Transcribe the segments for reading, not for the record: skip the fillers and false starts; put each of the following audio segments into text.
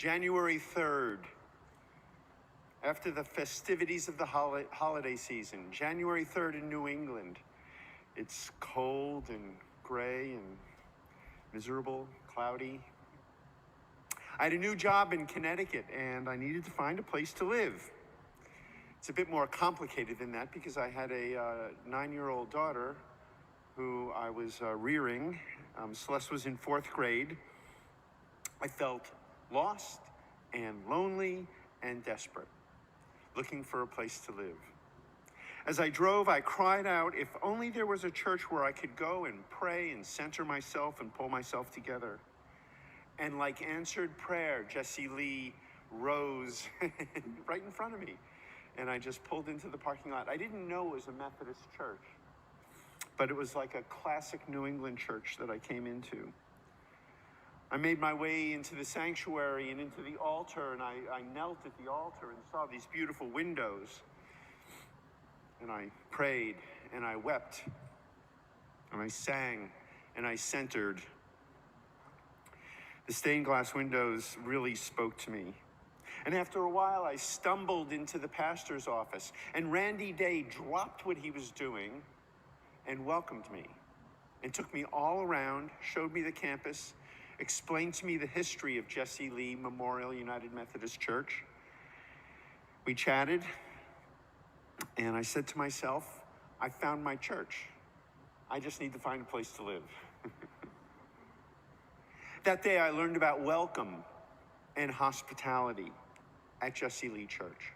January 3rd, after the festivities of the holiday season, January 3rd in New England. It's cold and gray and miserable, cloudy. I had a new job in Connecticut and I needed to find a place to live. It's a bit more complicated than that because I had a 9-year-old daughter who I was rearing. Celeste was in 4th grade. I felt lost and lonely and desperate, looking for a place to live. As I drove, I cried out, if only there was a church where I could go and pray and center myself and pull myself together. And like answered prayer, Jesse Lee rose right in front of me. And I just pulled into the parking lot. I didn't know it was a Methodist church, but it was like a classic New England church that I came into. I made my way into the sanctuary and into the altar, and I knelt at the altar and saw these beautiful windows. And I prayed, and I wept, and I sang, and I centered. The stained glass windows really spoke to me. And after a while, I stumbled into the pastor's office, and Randy Day dropped what he was doing and welcomed me, and took me all around, showed me the campus, explained to me the history of Jesse Lee Memorial United Methodist Church. We chatted, and I said to myself, I found my church. I just need to find a place to live. That day I learned about welcome and hospitality at Jesse Lee Church.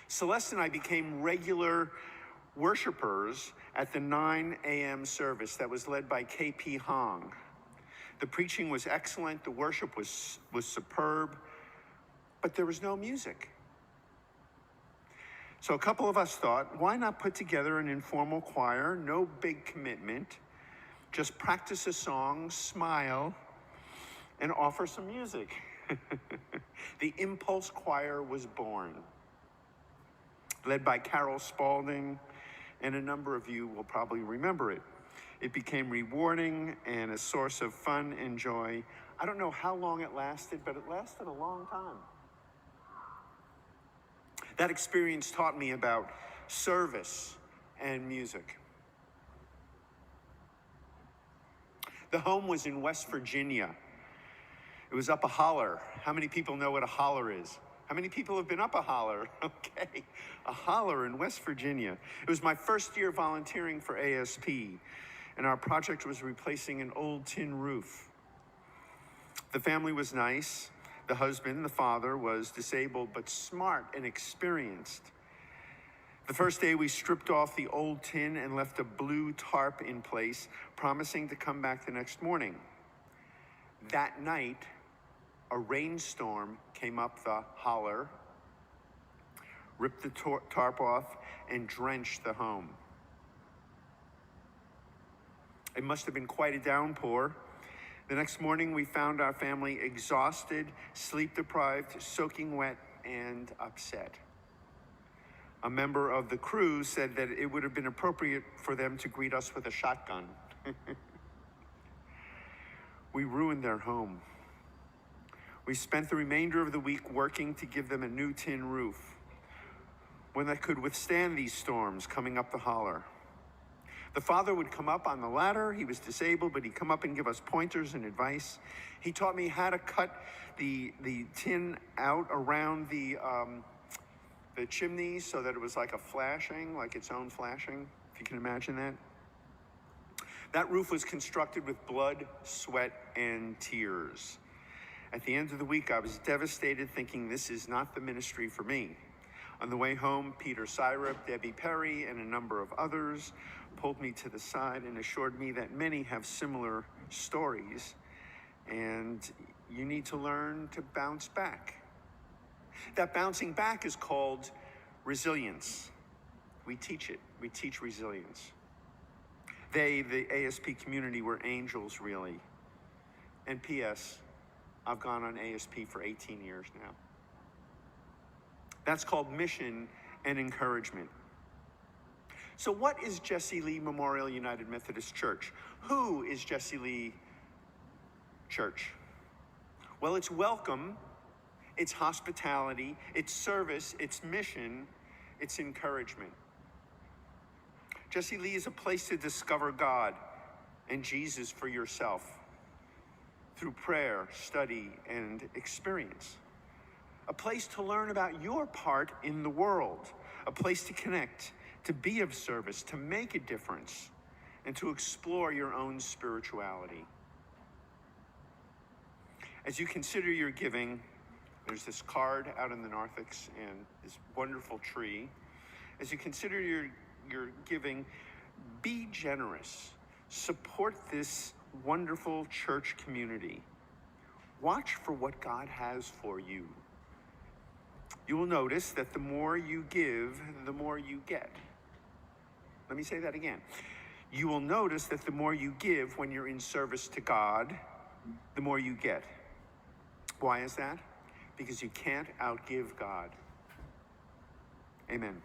Celeste and I became regular worshipers at the 9 a.m. service that was led by K.P. Hong. The preaching was excellent, the worship was superb, but there was no music. So a couple of us thought, why not put together an informal choir, no big commitment, just practice a song, smile, and offer some music. The Impulse Choir was born, led by Carol Spalding, and a number of you will probably remember it. It became rewarding and a source of fun and joy. I don't know how long it lasted, but it lasted a long time. That experience taught me about service and music. The home was in West Virginia. It was up a holler. How many people know what a holler is? How many people have been up a holler? Okay, a holler in West Virginia. It was my first year volunteering for ASP, and our project was replacing an old tin roof. The family was nice. The husband, the father, was disabled but smart and experienced. The first day we stripped off the old tin and left a blue tarp in place, promising to come back the next morning. That night, a rainstorm came up the holler, ripped the tarp off, and drenched the home. It must have been quite a downpour. The next morning, we found our family exhausted, sleep-deprived, soaking wet, and upset. A member of the crew said that it would have been appropriate for them to greet us with a shotgun. We ruined their home. We spent the remainder of the week working to give them a new tin roof, one that could withstand these storms coming up the holler. The father would come up on the ladder. He was disabled, but he'd come up and give us pointers and advice. He taught me how to cut the tin out around the chimney so that it was like a flashing, like its own flashing, if you can imagine that. That roof was constructed with blood, sweat, and tears. At the end of the week, I was devastated, thinking this is not the ministry for me. On the way home, Peter Syrup, Debbie Perry, and a number of others pulled me to the side and assured me that many have similar stories, and you need to learn to bounce back. That bouncing back is called resilience. We teach it. We teach resilience. They, the ASP community, were angels, really. And P.S., I've gone on ASP for 18 years now. That's called mission and encouragement. So what is Jesse Lee Memorial United Methodist Church? Who is Jesse Lee Church? Well, it's welcome, it's hospitality, it's service, it's mission, it's encouragement. Jesse Lee is a place to discover God and Jesus for yourself through prayer, study, and experience. A place to learn about your part in the world, a place to connect, to be of service, to make a difference, and to explore your own spirituality. As you consider your giving, there's this card out in the narthex and this wonderful tree. As you consider your giving, be generous. Support this wonderful church community. Watch for what God has for you. You will notice that the more you give, the more you get. Let me say that again. You will notice that the more you give when you're in service to God, the more you get. Why is that? Because you can't outgive God. Amen.